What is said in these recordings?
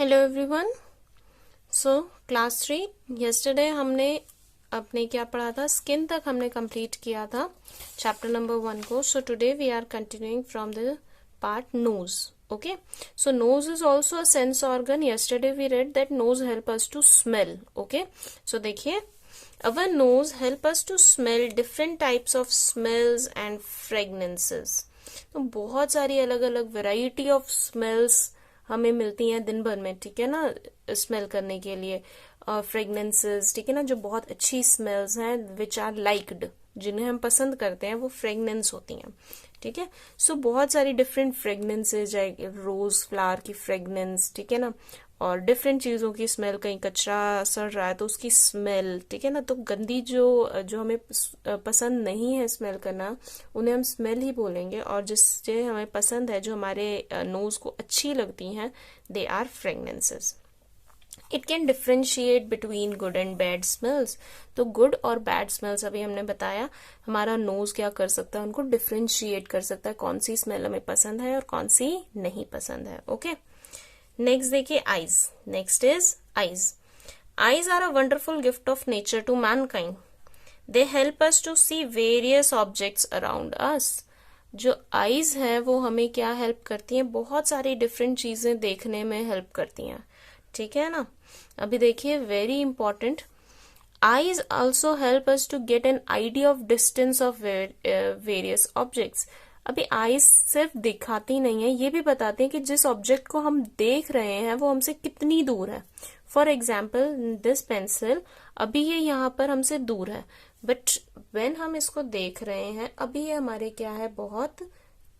Hello everyone. So class 3 yesterday हमने अपने क्या पढ़ा था, स्किन तक हमने कंप्लीट किया था चैप्टर नंबर 1 को। So today we are continuing from the part nose. Okay, so nose is also a sense organ. Yesterday we read that nose help us to smell. Okay, so देखिए, our nose help us to smell different types of smells and fragrances. तो बहुत सारी अलग अलग variety of smells हमें मिलती हैं दिन भर में, ठीक है ना, स्मेल करने के लिए फ्रेगनेंसेस, ठीक है ना, जो बहुत अच्छी स्मेल्स हैं विच आर लाइक्ड, जिन्हें हम पसंद करते हैं, वो फ्रेगनेंस होती हैं, ठीक है। सो बहुत सारी डिफरेंट फ्रेगनेंसेज है, रोज फ्लावर की फ्रेगनेंस, ठीक है ना, और डिफरेंट चीजों की स्मेल, कहीं कचरा सड़ रहा है तो उसकी स्मेल, ठीक है ना। तो गंदी जो जो हमें पसंद नहीं है स्मेल करना, उन्हें हम स्मेल ही बोलेंगे, और जिससे हमें पसंद है, जो हमारे नोज को अच्छी लगती हैं, they are fragrances. It can differentiate between good and bad smells. तो गुड और बैड स्मेल्स अभी हमने बताया, हमारा नोज क्या कर सकता है, उनको डिफ्रेंशिएट कर सकता है, कौन सी स्मेल हमें पसंद है और कौन सी नहीं पसंद है. ओके, नेक्स्ट देखिए eyes. Next is eyes. Eyes are a wonderful gift of nature to mankind. They help us to see various objects around us. जो आईज है वो हमें क्या हेल्प करती हैं, बहुत सारी डिफरेंट चीजें देखने में हेल्प करती हैं, ठीक है ना. अभी देखिए, very important, eyes also help us to get an idea of distance of various objects. अभी आईज सिर्फ दिखाती नहीं है, ये भी बताती है कि जिस ऑब्जेक्ट को हम देख रहे हैं वो हमसे कितनी दूर है. फॉर एग्जाम्पल दिस पेंसिल, अभी ये यहाँ पर हमसे दूर है, बट व्हेन हम इसको देख रहे हैं अभी ये हमारे क्या है, बहुत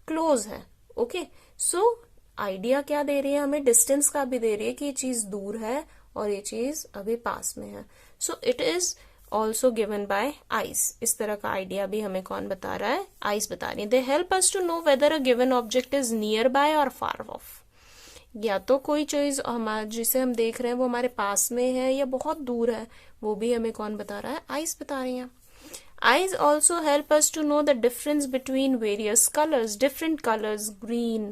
क्लोज है. ओके, सो आइडिया क्या दे रही है हमें, डिस्टेंस का भी दे रही है कि ये चीज दूर है और ये चीज अभी पास में है. So it is also given by eyes. इस तरह का आइडिया भी हमें कौन बता रहा है, आईज बता रही है. They help us to know whether a given object is nearby और फार ऑफ. या तो कोई चीज जिसे हम देख रहे हैं वो हमारे पास में है या बहुत दूर है, वो भी हमें कौन बता रहा है, आईज बता रही है. Eyes also help us to know the difference between various colors, different colors, green,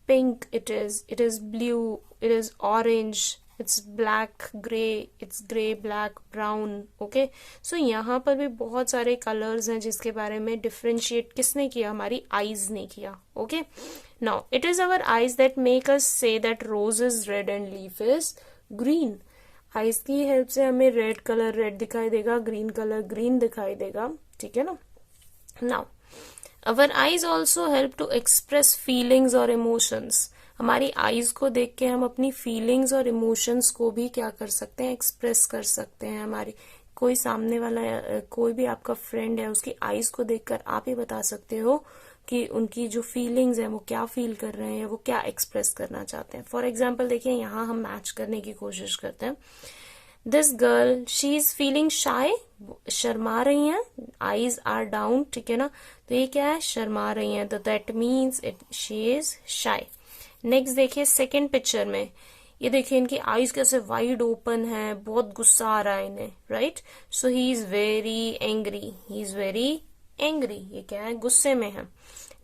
pink it is blue, it is orange, it's black, gray, it's gray, black, brown. Okay, so यहाँ पर भी बहुत सारे colours हैं जिसके बारे में differentiate किसने किया, हमारी आईज ने किया. Okay, now it is our eyes that make us see that rose is red and leaf is green. Eyes की हेल्प से हमें रेड कलर रेड दिखाई देगा, ग्रीन कलर ग्रीन दिखाई देगा, ठीक है ना. Now our eyes also help to express feelings और इमोशंस. हमारी आईज को देख के हम अपनी फीलिंग्स और इमोशंस को भी क्या कर सकते हैं, एक्सप्रेस कर सकते हैं. हमारी कोई सामने वाला कोई भी आपका फ्रेंड है, उसकी आईज को देखकर आप ही बता सकते हो कि उनकी जो फीलिंग्स है वो क्या फील कर रहे हैं, वो क्या एक्सप्रेस करना चाहते हैं. फॉर एग्जाम्पल देखिए, यहाँ हम मैच करने की कोशिश करते हैं. This girl she is feeling shy, शर्मा रही हैं, आईज आर डाउन, ठीक है ना. तो ये क्या है, शर्मा रही हैं, तो that means it she is shy. Next देखिए सेकेंड पिक्चर में, ये देखिए इनकी आईज कैसे वाइड ओपन है, बहुत गुस्सा आ रहा है इन्हें, right. So he is very angry, he is very angry, ये क्या है, गुस्से में है.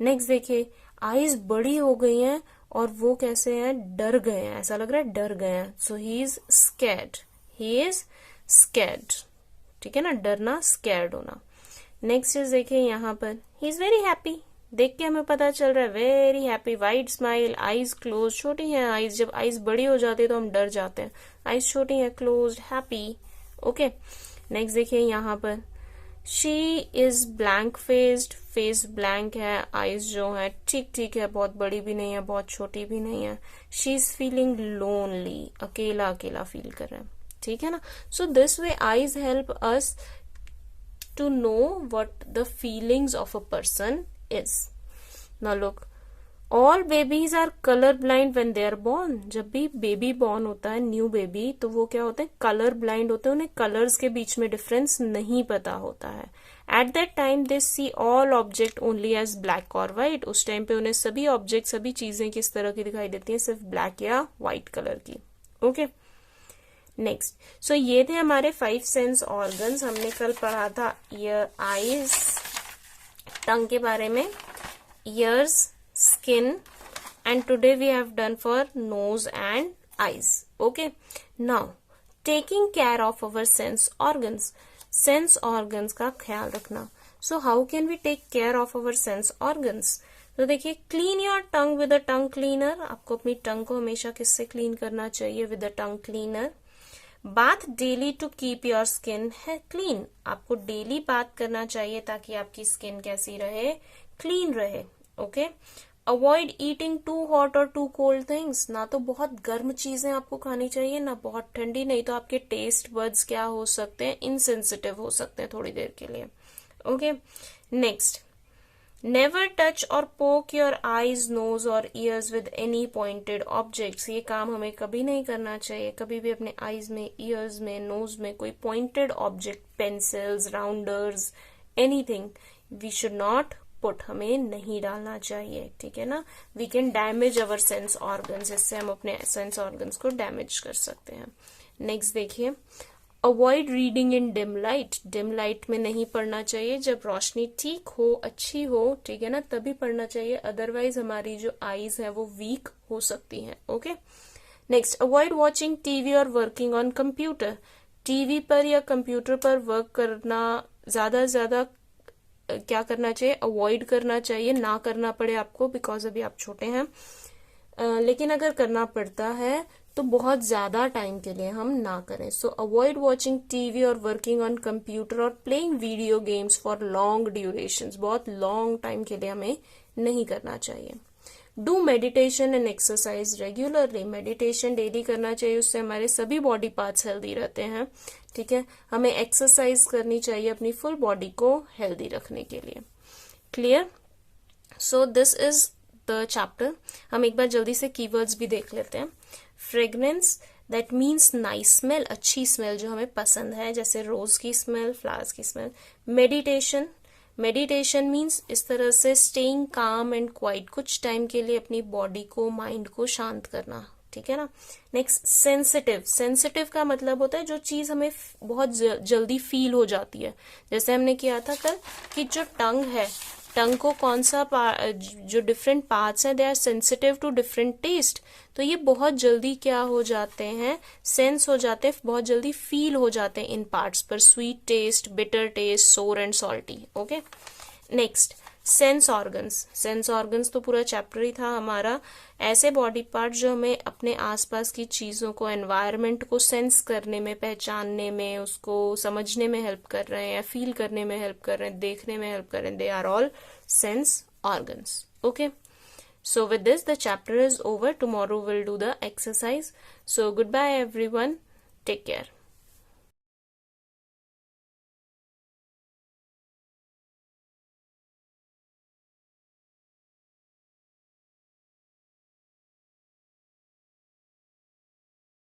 नेक्स्ट देखिए, आईज बड़ी हो गई हैं और वो कैसे हैं, डर गए हैं, ऐसा लग रहा है डर गए हैं. So he is scared, he is scared, ठीक है ना, डरना, स्कैर्ड होना. नेक्स्ट इज देखिए यहाँ पर, ही इज वेरी हैप्पी, देख के हमें पता चल रहा है, very happy, wide smile, eyes close, छोटी है आईज, जब आईज बड़ी हो जाती है तो हम डर जाते हैं, आईज छोटी है, क्लोज, हैप्पी. ओके, नेक्स्ट देखिए यहाँ पर, she is blank faced, face blank है, आईज जो है ठीक ठीक है, बहुत बड़ी भी नहीं है बहुत छोटी भी नहीं है. शी इज फीलिंग लोनली, अकेला अकेला फील कर रहे हैं, ठीक है ना. So this way eyes help us to know what the feelings of a person is. Now look, all babies are color blind when they are born. जब भी बेबी बॉर्न होता है, न्यू बेबी, तो वो क्या होते हैं, कलर ब्लाइंड होते हैं, उन्हें कलर्स के बीच में डिफरेंस नहीं पता होता है. At that time they see all object only as black और व्हाइट. उस टाइम पे उन्हें सभी ऑब्जेक्ट, सभी चीजें किस तरह की दिखाई देती हैं, सिर्फ ब्लैक या व्हाइट कलर की. ओके, नेक्स्ट, सो ये थे हमारे 5 सेंस ऑर्गन्स. हमने कल पढ़ा था ईयर, आईज, टंग के बारे में, ears, skin, and today we have done for nose and eyes. Okay, now taking care of our sense organs. Sense organs का ख्याल रखना. So how can we take care of our sense organs? तो देखिए, clean your tongue with a tongue cleaner. आपको अपनी टंग को हमेशा किससे क्लीन करना चाहिए? with a tongue cleaner. Bath daily to keep your skin है क्लीन. आपको डेली बात करना चाहिए ताकि आपकी स्किन कैसी रहे? क्लीन रहे. Okay. Avoid eating too hot और टू कोल्ड थिंग्स. ना तो बहुत गर्म चीजें आपको खानी चाहिए, ना बहुत ठंडी. नहीं तो आपके टेस्ट बड्स क्या हो सकते हैं? इनसेंसिटिव हो सकते हैं थोड़ी देर के लिए. ओके. नेक्स्ट, नेवर टच और पोक योर आईज, नोज और years with any pointed objects. ये काम हमें कभी नहीं करना चाहिए. कभी भी अपने आईज में, ईयर्स में, नोज में कोई pointed object, pencils, rounders, anything we should not put, हमें नहीं डालना चाहिए. ठीक है ना. We can damage our sense organs. इससे हम अपने सेंस ऑर्गन्स को डैमेज कर सकते हैं. नेक्स्ट देखिए, avoid reading in dim light. Dim light में नहीं पढ़ना चाहिए. जब रोशनी ठीक हो, अच्छी हो, ठीक है ना, तभी पढ़ना चाहिए. अदरवाइज हमारी जो आईज है वो वीक हो सकती हैं. Okay. Next, avoid watching TV और वर्किंग ऑन कंप्यूटर. टीवी पर या कंप्यूटर पर वर्क करना ज्यादा से ज्यादा क्या करना चाहिए? अवॉइड करना चाहिए. ना करना पड़े आपको, बिकॉज अभी आप छोटे हैं. लेकिन अगर करना पड़ता है तो बहुत ज्यादा टाइम के लिए हम ना करें. सो अवॉइड वॉचिंग टीवी और वर्किंग ऑन कंप्यूटर और playing video games for long duration. बहुत लॉन्ग टाइम के लिए हमें नहीं करना चाहिए. Do meditation and exercise regularly. Meditation daily करना चाहिए. उससे हमारे सभी बॉडी पार्ट्स हेल्दी रहते हैं. ठीक है. हमें एक्सरसाइज करनी चाहिए अपनी फुल बॉडी को हेल्दी रखने के लिए. Clear? So this is the chapter. हम एक बार जल्दी से कीवर्ड्स भी देख लेते हैं. Fragrance, that means nice smell, अच्छी स्मेल जो हमें पसंद है, जैसे रोज की स्मेल, फ्लावर्स की स्मेल. मेडिटेशन, मेडिटेशन मीन्स इस तरह से स्टेइंग काम एंड क्वाइट, कुछ टाइम के लिए अपनी बॉडी को, माइंड को शांत करना. ठीक है ना. Next, sensitive. सेंसिटिव का मतलब होता है जो चीज हमें बहुत जल्दी फील हो जाती है. जैसे हमने किया था कल कि जो टंग है, टंग को कौन सा जो डिफरेंट पार्ट्स हैं, they are sensitive to different taste. तो ये बहुत जल्दी क्या हो जाते हैं? सेंस हो जाते हैं, बहुत जल्दी फील हो जाते हैं इन पार्ट्स पर. स्वीट टेस्ट, बिटर टेस्ट, सोर and salty. Okay. Next, sense organs. Sense organs तो पूरा चैप्टर ही था हमारा. ऐसे बॉडी पार्ट जो हमें अपने आसपास की चीजों को, एनवायरनमेंट को सेंस करने में, पहचानने में, उसको समझने में हेल्प कर रहे हैं, या फील करने में हेल्प कर रहे हैं, देखने में हेल्प कर रहे हैं. They are all sense organs. Okay, so with this the chapter is over. Tomorrow we'll do the exercise. So goodbye everyone, take care.